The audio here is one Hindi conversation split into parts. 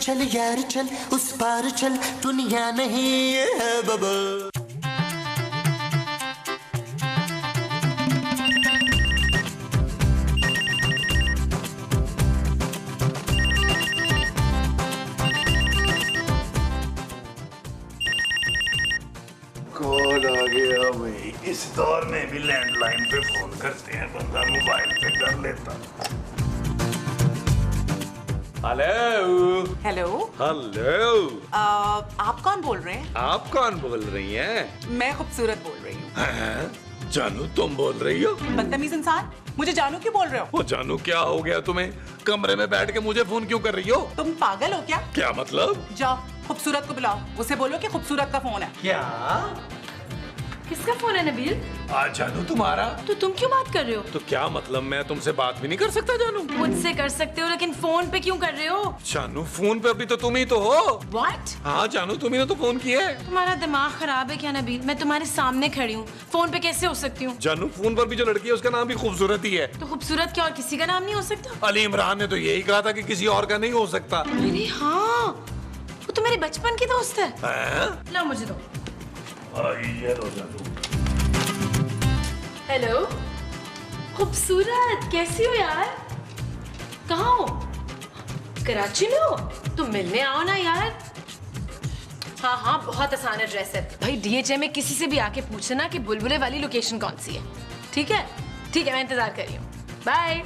चल यार चल उस पार चल, दुनिया नहीं है बबल। कॉल आ गया भाई। इस दौर में भी लैंडलाइन पे फोन करते हैं, बंदा मोबाइल पे कर लेता। Hello hello. हेलो। आप कौन बोल रहे हैं? आप कौन बोल रही हैं? मैं खूबसूरत बोल रही हूँ। जानू तुम बोल रही हो? बदतमीज इंसान, मुझे जानू क्यों बोल रहे हो? वो जानू क्या हो गया तुम्हें? कमरे में बैठ के मुझे फोन क्यों कर रही हो? तुम पागल हो क्या? क्या मतलब? जाओ खूबसूरत को बुलाओ, उसे बोलो कि खूबसूरत का फोन है। क्या? किसका फोन है नबील? आज जानू तुम्हारा? तो तुम क्यों बात कर रहे हो? तो क्या मतलब मैं तुमसे बात भी नहीं कर सकता जानू? मुझसे कर सकते हो लेकिन फोन पे क्यों कर रहे हो? जानू फोन पे अभी तो तुम ही तो हो। What? हाँ जानू तुम्ही ने तो फोन किया है। तुम्हारा दिमाग खराब है क्या नबील? मैं तुम्हारे सामने खड़ी हूँ, फोन पे कैसे हो सकती हूँ? जानू फोन पर भी जो लड़की है उसका नाम भी खूबसूरत ही है। तो खूबसूरत क्या और किसी का नाम नहीं हो सकता? अली इमरान ने तो यही कहा था कि किसी और का नहीं हो सकता। अरे हाँ, वो तो मेरे बचपन की दोस्त है। हैं? ला मुझे दो। ये लो जानू। हेलो खूबसूरत, कैसी हो यार? कहाँ हो? कराची में हो? तुम मिलने आओ ना यार। हाँ हाँ, बहुत आसान एड्रेस है भाई। डीएचए में किसी से भी आके पूछना कि बुलबुले वाली लोकेशन कौन सी है। ठीक है ठीक है, मैं इंतजार कर रही हूँ। बाय।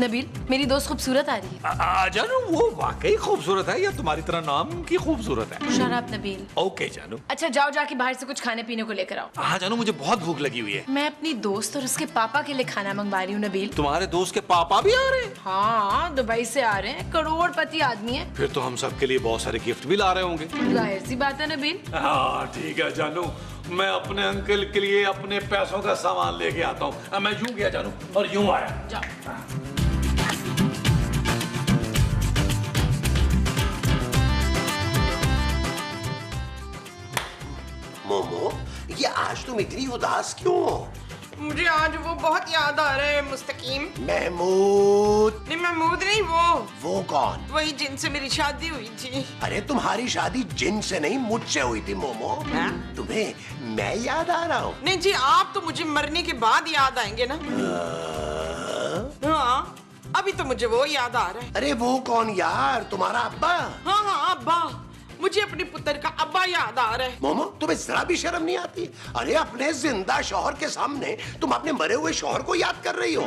नबील, मेरी दोस्त खूबसूरत आ रही है। जानू वो वाकई खूबसूरत है या तुम्हारी तरह नाम की खूबसूरत है? Shut up Nabeel. ओके जानू। अच्छा जाओ, जाके बाहर से कुछ खाने पीने को लेकर आओ। हाँ जानू, मुझे बहुत भूख लगी हुई है। मैं अपनी दोस्त और उसके पापा के लिए खाना मंगवा रही हूँ नबील। तुम्हारे दोस्त के पापा भी आ रहे हैं? हाँ, दुबई से आ रहे हैं, करोड़पति आदमी है। फिर तो हम सबके लिए बहुत सारे गिफ्ट भी ला रहे होंगे। जाहिर सी बात है नबील। हाँ ठीक है जानू, मैं अपने अंकल के लिए अपने पैसों का सामान लेके आता हूँ। मैं यूं गया जानू और यूं आया। जाओ। मोमो, ये आज तुम इतनी उदास क्यों हो? मुझे आज वो बहुत याद आ रहा है मुस्तकीम। महमूद। नहीं महमूद नहीं, वो कौन? वही जिनसे मेरी शादी हुई थी। अरे तुम्हारी शादी जिन से नहीं मुझसे हुई थी मोमो। तुम्हें मैं याद आ रहा हूँ? नहीं जी, आप तो मुझे मरने के बाद याद आएंगे ना। हाँ, अभी तो मुझे वो याद आ रहा है। अरे वो कौन यार? तुम्हारा अब्बा? हाँ हाँ अब्बा, मुझे अपने पुत्र का अब्बा याद आ रहा है। मोमो, तुम्हें जरा भी शर्म नहीं आती? अरे अपने जिंदा शौहर के सामने तुम अपने मरे हुए शौहर को याद कर रही हो।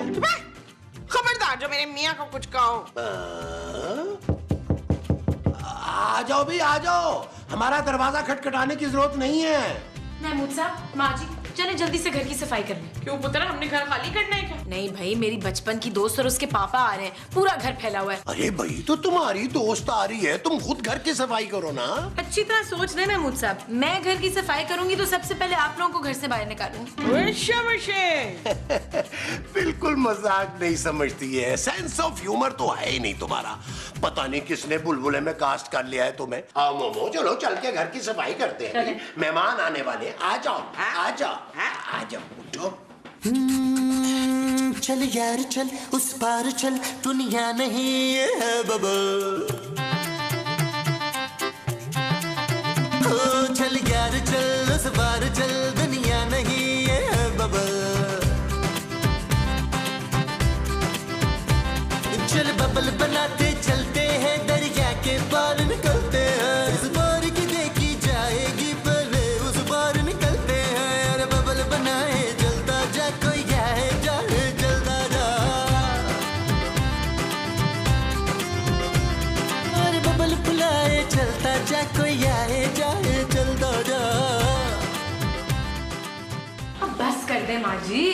खबरदार जो मेरे मियाँ को कुछ कहो। आ जाओ भी आ जाओ, हमारा दरवाजा खटखटाने की जरूरत नहीं है। महमूद साहब, माँ जी, चले जल्दी से घर की सफाई कर लें। क्यों पुत्र, हमने घर खाली करना है क्या? नहीं भाई, मेरी बचपन की दोस्त और उसके पापा आ रहे हैं, पूरा घर फैला हुआ है। अरे भाई, तो तुम्हारी दोस्त आ रही है, तुम खुद घर की सफाई करो ना। अच्छी तरह सोच रहे महमूद साहब, मैं घर की सफाई करूंगी तो सबसे पहले आप लोगों को घर से बाहर निकालूंगी। बिल्कुल मजाक नहीं समझती है, सेंस ऑफ ह्यूमर तो है ही नहीं तुम्हारा। पता नहीं किसने बुलबुले में कास्ट कर लिया है तुम्हें। आओ मोमो, चलो चल के घर की सफाई करते हैं, मेहमान आने वाले। आ जाओ आ जाओ आ जाओ, उठो। चल यार चल उस पार चल, दुनिया नहीं है बबल। चल यार चल उस पार चल, दुनिया नहीं है बबल। चल बबल बनाते चलते हैं, दरिया के पार निकलते हैं। इस बार की देखी जाएगी पहले उस बार निकलते हैं। अरे बबल बनाए जलता जा, कोई जाए जाए जलता जा। अरे बबल बुलाए चलता जा, कोई आए जाए जलता जा। अब बस कर दे माँ जी।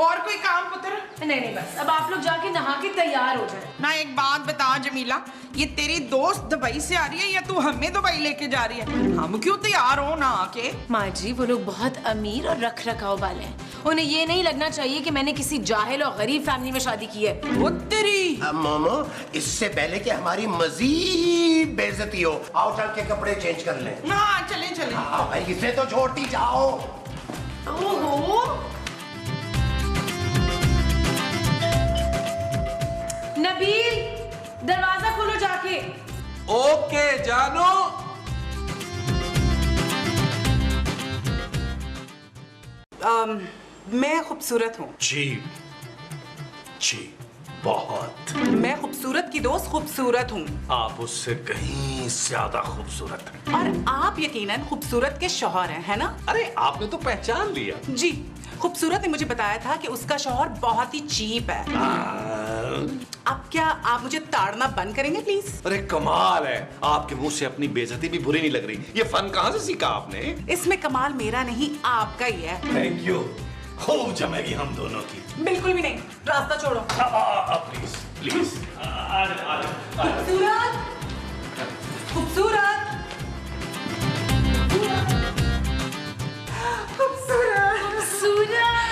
और कोई काम पुत्र? नहीं नहीं, बस अब आप लोग जाके नहा के तैयार हो जाए। ना एक बात बता जमीला, ये तेरी दोस्त दुबई से आ रही है या तू हमें दुबई लेके जा रही है? हम क्यों तैयार हो ना आके? माँ जी, वो लोग बहुत अमीर और रख रखाव वाले हैं, उन्हें ये नहीं लगना चाहिए कि मैंने किसी जाहिल और गरीब फैमिली में शादी की है। वो तेरी मोमो, इससे पहले कि हमारी मजीद बेइज्जती हो, आओ चल के कपड़े चेंज कर लें। हाँ चले चले। हाँ भाई, इसे तो छोड़ती जाओ। ओहो, नबील, दरवाजा खोलो जाके। ओके जानू। मैं खूबसूरत हूँ। जी जी बहुत। मैं खूबसूरत की दोस्त खूबसूरत हूँ। आप उससे कहीं ज्यादा खूबसूरत हैं। और आप यकीनन खूबसूरत के शौहर हैं, है ना? अरे आपने तो पहचान लिया। जी, खूबसूरत ने मुझे बताया था कि उसका शौहर बहुत ही चीप है। अब क्या आप मुझे ताड़ना बंद करेंगे प्लीज? अरे कमाल है, आपके मुंह से अपनी बेइज्जती भी बुरी नहीं लग रही। ये फन कहाँ से सीखा आपने? इसमें कमाल मेरा नहीं आपका ही है। Thank you. खूब जमेगी हम दोनों की। बिल्कुल भी नहीं, रास्ता छोड़ो। Please please. खूबसूरत, खूबसूरत, सूरज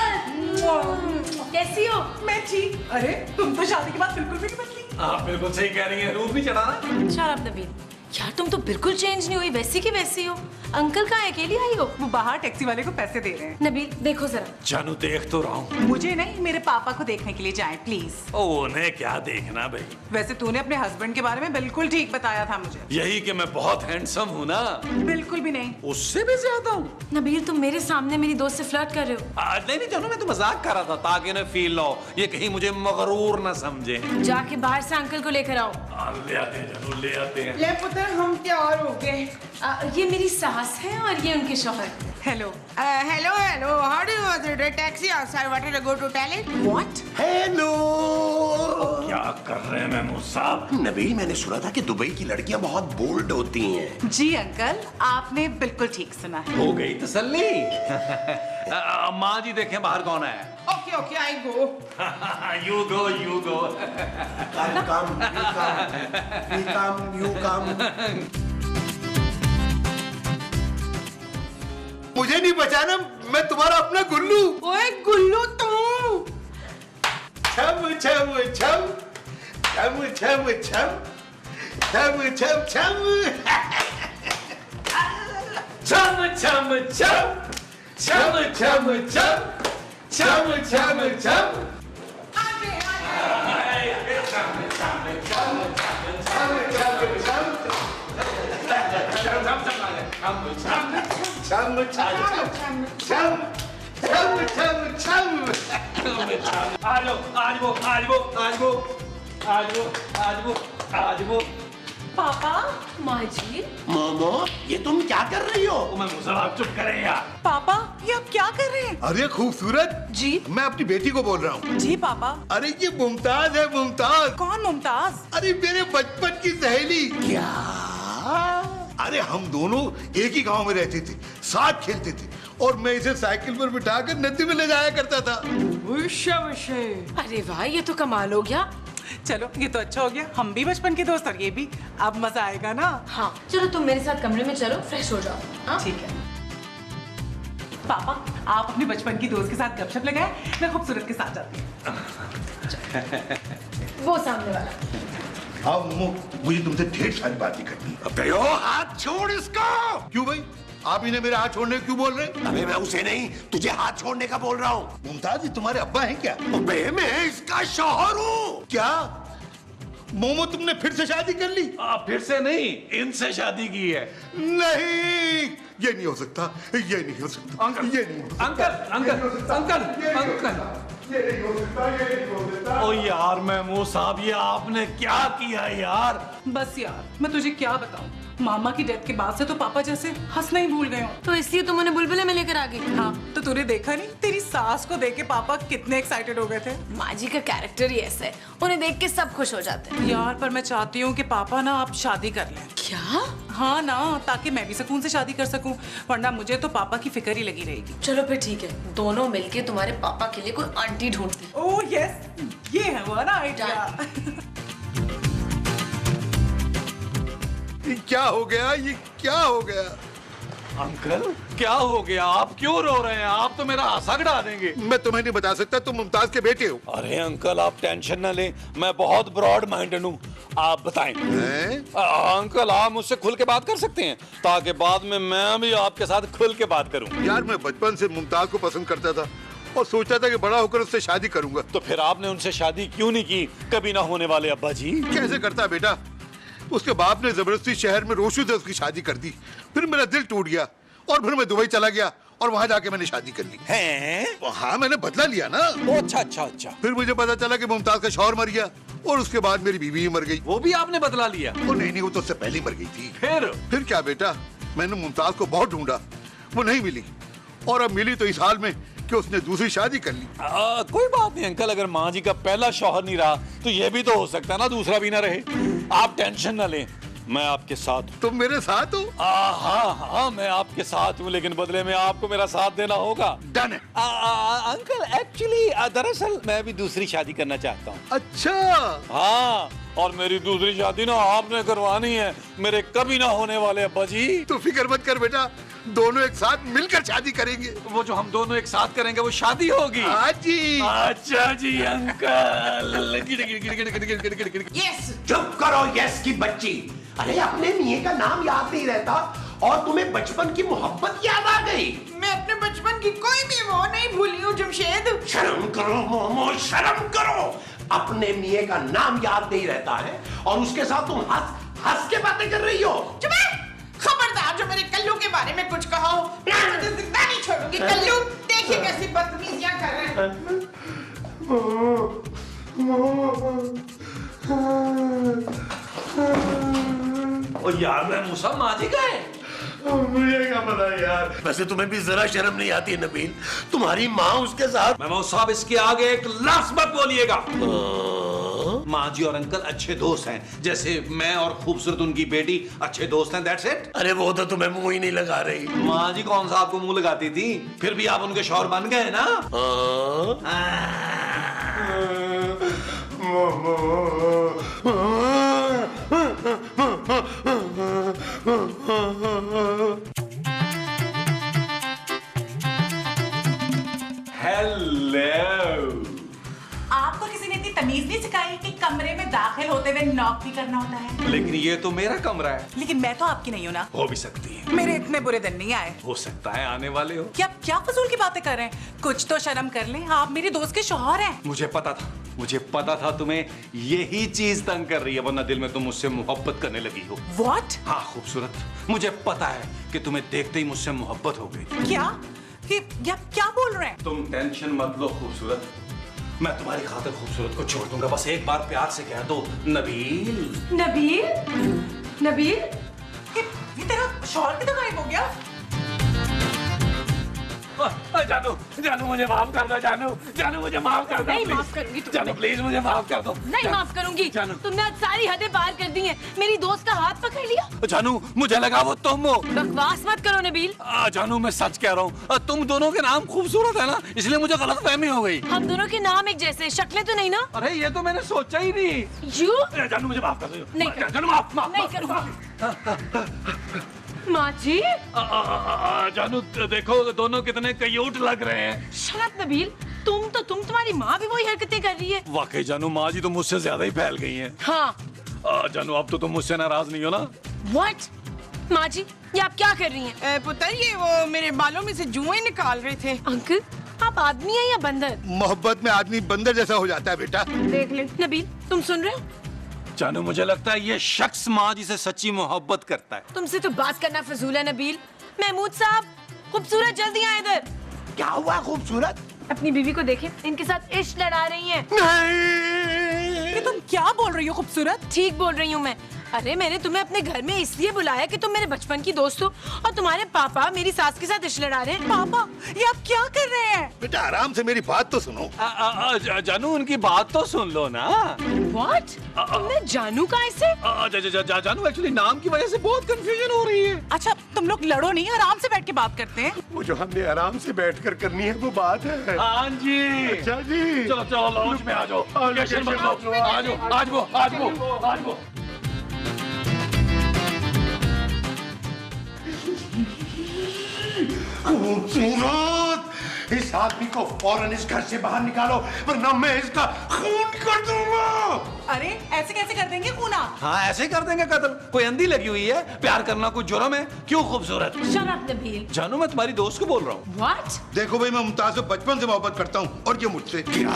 कैसी हो? मैं ठीक। अरे तुम तो शादी के बाद बिल्कुल भी नहीं बदली। आप बिल्कुल सही कह रही हैं, रूप भी चढ़ाना। शराब नबील, यार तुम तो बिल्कुल चेंज नहीं हुई, वैसी की वैसी हो। अंकल कहाँ है, अकेली आई हो? वो बाहर टैक्सी वाले को पैसे दे रहे हैं। नबील देखो जरा। जानू देख तो रहा हूँ। मुझे नहीं, मेरे पापा को देखने के लिए जाएं प्लीज। ओ उन्हें क्या देखना भाई। वैसे तूने अपने हस्बैंड के बारे में बिल्कुल ठीक बताया था मुझे। यही कि मैं बहुत हैंडसम हूँ ना। बिल्कुल भी नहीं। उससे भी ज्यादा हूँ। नबील तुम मेरे सामने मेरी दोस्त से फ्लर्ट कर रहे हो। नहीं नहीं जानू, मैं तो मजाक कर रहा था ताकि ना फील ना हो, ये कहीं मुझे मगरूर ना समझे। जाके बाहर से अंकल को लेकर आओ। ले आते हैं जानू, ले आते हैं। ले पुत्र हम तैयार हो गए। ये मेरी सास है और ये उनके शौहर। Hello. Hello hello, how do you do? Taxi outside, wanted to go to toilet? What? Hello. क्या कर रहे हैं महमूद साहब? नबील, मैंने सुना था कि दुबई की लड़कियां बहुत बोल्ड होती हैं। जी अंकल, आपने बिल्कुल ठीक सुना है। हो गई तसल्ली। माँ जी देखें बाहर कौन है। Okay okay, I go. You go you go. You come. मुझे नहीं पहचाना, मैं तुम्हारा अपना गुल्लू। ओए गुल्लू तू। छम छम छम छम छम छम छम छम छम छम छम छम छम छम छम छम छम छम। छम छम छम छम छम छम। आज वो आज वो आज वो आज वो आज वो आज वो आज वो। पापा, माँ जी मामा, ये तुम क्या कर रही हो? मैं मुझे आप चुप करें यार। पापा ये आप क्या कर रहे हैं? अरे खूबसूरत जी। मैं अपनी बेटी को बोल रहा हूँ। जी पापा। अरे ये मुमताज है, मुमताज। कौन मुमताज? अरे मेरे बचपन की सहेली। क्या? अरे हम दोनों एक ही गांव में रहते थे, साथ खेलते थे और मैं इसे साइकिल पर बिठाकर नदी में ले जाया करता था। अरे वाह, ये तो कमाल हो गया। चलो ये तो अच्छा हो गया, हम भी बचपन के दोस्त और ये भी। अब मजा आएगा ना? हाँ चलो तुम मेरे साथ कमरे में चलो, फ्रेश हो जाओ। हाँ ठीक है। पापा आप अपने बचपन की दोस्त के साथ गपशप लगाए, मैं खूबसूरत के साथ जाती हूँ। वो सामने वाला। हाँ मोमो, मुझे तुमसे ढेर सारी बातें करनी है। अबे ओ, हाथ छोड़ इसका। क्यों भाई, आप इन्हें मेरे हाथ छोड़ने क्यों बोल रहे? अबे मैं उसे नहीं, तुझे हाथ छोड़ने का बोल रहा हूँ। मुमताज, ये तुम्हारे अब्बा हैं क्या? अबे मैं इसका शौहर हूँ। क्या मोमो, तुमने फिर से शादी कर ली? फिर से नहीं, इनसे शादी की है। नहीं, ये नहीं हो सकता, ये नहीं हो सकता। अंकल, ये नहीं हो सकता। Uncle uncle uncle uncle. ये नहीं हो सकता, ये नहीं हो सकता। ओ यार महमूद साहब, ये आपने क्या किया यार? बस यार मैं तुझे क्या बताऊं, मामा की डेथ के बाद से तो पापा जैसे हंसना ही भूल गए हो। तो इसलिए तुम उन्हें बुलबुले में लेकर आ गई। हाँ तो तूने देखा नहीं, तेरी सास को देख के पापा कितने एक्साइटेड हो गए थे। माँ जी का कैरेक्टर ही ऐसा है, उन्हें देख के सब खुश हो जाते हैं। यार पर मैं चाहती हूँ कि पापा ना आप शादी कर लें। क्या? हाँ ना, ताकि मैं भी सुकून से शादी कर सकूं, वरना मुझे तो पापा की फिक्र ही लगी रहेगी। चलो फिर ठीक है, दोनों मिलके तुम्हारे पापा के लिए कोई आंटी ढूंढते हैं। ओह यस, ये है वो ना आइडिया। क्या हो गया, ये क्या हो गया? अंकल क्या हो गया? आप क्यों रो रहे हैं? आप तो मेरा आशा गिरा देंगे। मैं तुम्हें नहीं बता सकता, तुम मुमताज के बेटे हो। अरे अंकल आप टेंशन ना लें, मैं बहुत ब्रॉड माइंडेड हूँ। आप बताएं। अंकल आप मुझसे खुल के बात कर सकते हैं ताकि बाद में मैं भी आपके साथ खुल के बात करूँ। यार मैं बचपन से मुमताज को पसंद करता था और सोचा था कि बड़ा होकर उससे शादी करूंगा। तो फिर आपने उनसे शादी क्यों नहीं की? कभी ना होने वाले अब्बा जी। कैसे करता बेटा, उसके बाप ने जबरदस्ती शहर में रोशू से उसकी शादी कर दी। फिर मेरा दिल टूट गया और फिर मैं दुबई चला गया और वहां जाके मैंने शादी कर ली। हैं? हाँ, मैंने बदला लिया ना। अच्छा अच्छा अच्छा। फिर मुझे पता चला कि मुमताज का शौहर मर गया और उसके बाद मेरी बीवी ही मर गई। वो भी आपने बदला लिया? वो नहीं, वो तो उससे पहले ही मर गई थी। फिर क्या बेटा, मैंने मुमताज को बहुत ढूंढा, वो नहीं मिली, और अब मिली तो इस हाल में कि उसने दूसरी शादी कर ली। कोई बात नहीं अंकल, अगर माँ जी का पहला शौहर नहीं रहा तो ये भी तो हो सकता है ना दूसरा भी ना रहे। आप टेंशन ना लें, मैं आपके साथ हूँ। तुम मेरे साथ हो? हाँ, मैं आपके साथ हूँ, लेकिन बदले में आपको मेरा साथ देना होगा। डन है। अंकल एक्चुअली दरअसल मैं भी दूसरी शादी करना चाहता हूँ। अच्छा। हाँ, और मेरी दूसरी शादी ना आपने करवानी है, मेरे कभी ना होने वाले अब्बा जी। तो फिक्र मत कर बेटा, दोनों एक साथ मिलकर शादी करेंगे। वो जो हम दोनों एक साथ करेंगे वो शादी होगी। हाँ जी। अच्छा जी अंकल। यस। चुप करो यस की बच्ची। अरे अपने मियां का नाम याद नहीं रहता और तुम्हें बचपन की मोहब्बत याद आ गई। मैं अपने बचपन की कोई भी वो नहीं भूली हूँ जमशेद। शर्म करो मोमो, शर्म करो। अपने मियां का नाम याद नहीं रहता है और उसके साथ तुम हंस हंस के बातें कर रही हो। चुप है। खबरदार जो मेरे कल्लू के बारे में कुछ कहो, मैं तुझे जिंदा नहीं छोड़ूंगी। कल्लू देखिए कैसी बदतमीजियां कर रहे हैं। ओ यार, मैं मूसा माँ जी का है। मुझे क्या पता यार। वैसे तुम्हें भी जरा शर्म नहीं आती नबील, तुम्हारी माँ उसके साथ। महमूद साहब, इसके आगे एक लफ्ज़ मत बोलिएगा। माँ जी और अंकल अच्छे दोस्त हैं, जैसे मैं और खूबसूरत उनकी बेटी अच्छे दोस्त हैं। That's it. अरे वो तो तुम्हें मुंह ही नहीं लगा रही। माँ जी कौन सा आपको मुंह लगाती थी? फिर भी आप उनके शौहर बन गए ना। हेलो। आपको किसी ने इतनी तमीज नहीं सिखाई कि कमरे में दाखिल होते हुए नॉक भी करना होता है? लेकिन ये तो मेरा कमरा है। लेकिन मैं तो आपकी नहीं हूँ ना। हो भी सकती है। मेरे इतने बुरे दिन नहीं आए। हो सकता है आने वाले हो। क्या फजूल की बातें कर रहे हैं? कुछ तो शर्म कर लें, आप मेरे दोस्त के शौहर हैं। मुझे पता था तुम्हें यही चीज तंग कर रही है, वरना दिल में तुम मुझसे मोहब्बत करने लगी हो। What? हाँ खूबसूरत, मुझे पता है कि तुम्हें देखते ही मुझसे मोहब्बत हो गई। क्या बोल रहे हैं? तुम टेंशन मत लो खूबसूरत, मैं तुम्हारी खातिर खूबसूरत को छोड़ दूंगा। बस एक बार प्यार से कह दो नबील। नबील। ये तेरा शौहर किधर गायब हो गया? जानू मुझे माफ कर दो। जानू मुझे माफ कर दो। नहीं माफ करूंगी तुम्हें। जानू प्लीज मुझे माफ कर दो। नहीं माफ करूंगी। तुमने आज सारी हदें पार कर दी हैं। मेरी दोस्त का हाथ पकड़ लिया। जानू मुझे लगा वो तुम हो। बकवास मत करो नबील। जानू मैं सच कह रहा हूँ, तुम दोनों के नाम खूबसूरत है ना, इसलिए मुझे गलतफहमी हो गई। हम दोनों के नाम एक जैसे, शक्लें तो नहीं ना? अरे ये तो मैंने सोचा ही नहीं। जानू मुझे माफ कर दो। नहीं जानू माफ नहीं करूंगी। माँ जी। जानू देखो दोनों कितने क्यूट लग रहे हैं। शट अप नबील, तुम्हारी माँ भी वही हरकतें कर रही है। वाकई जानू माँ जी तो मुझसे ज्यादा ही फैल गई हैं। हाँ। जानू अब तो तुम मुझसे नाराज नहीं हो ना? What? माँ जी ये आप क्या कर रही हैं? पुत्र ये वो मेरे बालों में से जुएं निकाल रहे थे। अंकल आप आदमी हैं या बंदर? मोहब्बत में आदमी बंदर जैसा हो जाता है बेटा। देख ले। नबील तुम सुन रहे हो? जानू मुझे लगता है ये शख्स माँ जी से सच्ची मोहब्बत करता है। तुमसे तो बात करना फजूल है नबील। महमूद साहब, खूबसूरत जल्दी आए इधर। क्या हुआ खूबसूरत? अपनी बीवी को देखें, इनके साथ इश्क लड़ा रही हैं। ये तुम क्या बोल रही हो खूबसूरत? ठीक बोल रही हूँ मैं। अरे मैंने तुम्हें अपने घर में इसलिए बुलाया कि तुम मेरे बचपन की दोस्त हो और तुम्हारे पापा मेरी सास के साथ इश्क लड़ा रहे हैं। पापा ये आप क्या कर रहे हैं? बेटा आराम से मेरी बात तो सुनो। जानू उनकी बात तो सुन लो ना। What? तुमने जानू का ऐसे? जानू एक्चुअली नाम की वजह से बहुत कंफ्यूजन हो रही है। अच्छा तुम लोग लड़ो नहीं, आराम से बैठ के बात करते हैं। वो जो हमने आराम से बैठकर करनी है वो बात है। हाँ जी। अच्छा जी। चलो लॉन्च में आ जाओ। आज वो। खूबसूरत, इस आदमी को फौरन इस घर से बाहर निकालो वरना मैं इसका खून कर दूंगा। अरे ऐसे कैसे कर देंगे खून आप? हाँ ऐसे कर देंगे कत्ल। कोई अंधी लगी हुई है? प्यार करना कोई जुर्म है? क्यों खूबसूरत? Shut up, Nabeel. जानू मैं तुम्हारी दोस्त को बोल रहा हूँ। What? देखो भाई मैं मुमताज से बचपन से मोहब्बत करता हूँ और ये मुझसे। क्या?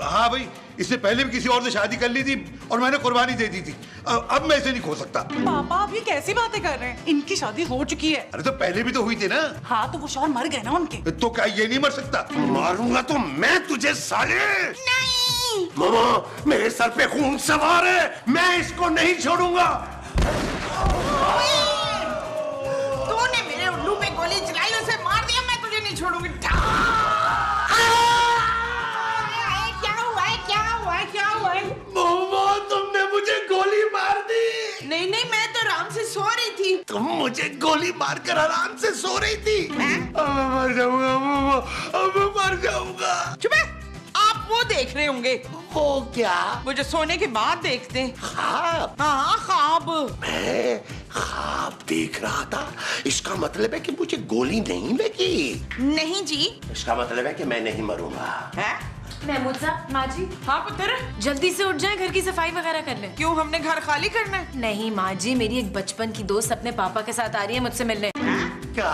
हाँ भाई, इससे पहले भी किसी और से शादी कर ली थी और मैंने कुर्बानी दे दी थी। अब मैं इसे नहीं खो सकता। पापा आप ये कैसी बातें कर रहे हैं? इनकी शादी हो चुकी है। अरे तो पहले भी तो हुई थी ना। हाँ तो वो शौहर मर गए ना उनके। तो क्या ये नहीं मर सकता? मारूंगा तो मैं तुझे साले। नहीं मामा, मेरे सर पे खून सवार है, मैं इसको नहीं छोड़ूंगा। तूने मेरे उल्लू पे गोली चलाई, उसे मार दिया, मैं तुझे नहीं छोड़ूंगी। क्या हुआ है? मामा तुमने मुझे गोली मार दी। नहीं नहीं, मैं तो आराम से सो रही थी। तुम मुझे गोली मारकर आराम से सो रही थी। अब मैं मर जाऊंगा मामा, अब मैं मर जाऊंगा। चुप है, आप वो देख रहे होंगे। हो क्या? वो जो सोने के बाद देखते हैं। ख्वाब? हाँ ख्वाब। मैं ख्वाब देख रहा था, इसका मतलब है कि मुझे गोली नहीं लगी। नहीं जी। इसका मतलब है कि मैं नहीं मरूंगा। है? महमूद साहब, माँ जी हाँ पुत्र, जल्दी से उठ जाएं, घर की सफाई वगैरह कर लें। क्यों, हमने घर खाली करना है? नहीं माँ जी, मेरी एक बचपन की दोस्त अपने पापा के साथ आ रही है मुझसे मिलने। क्या?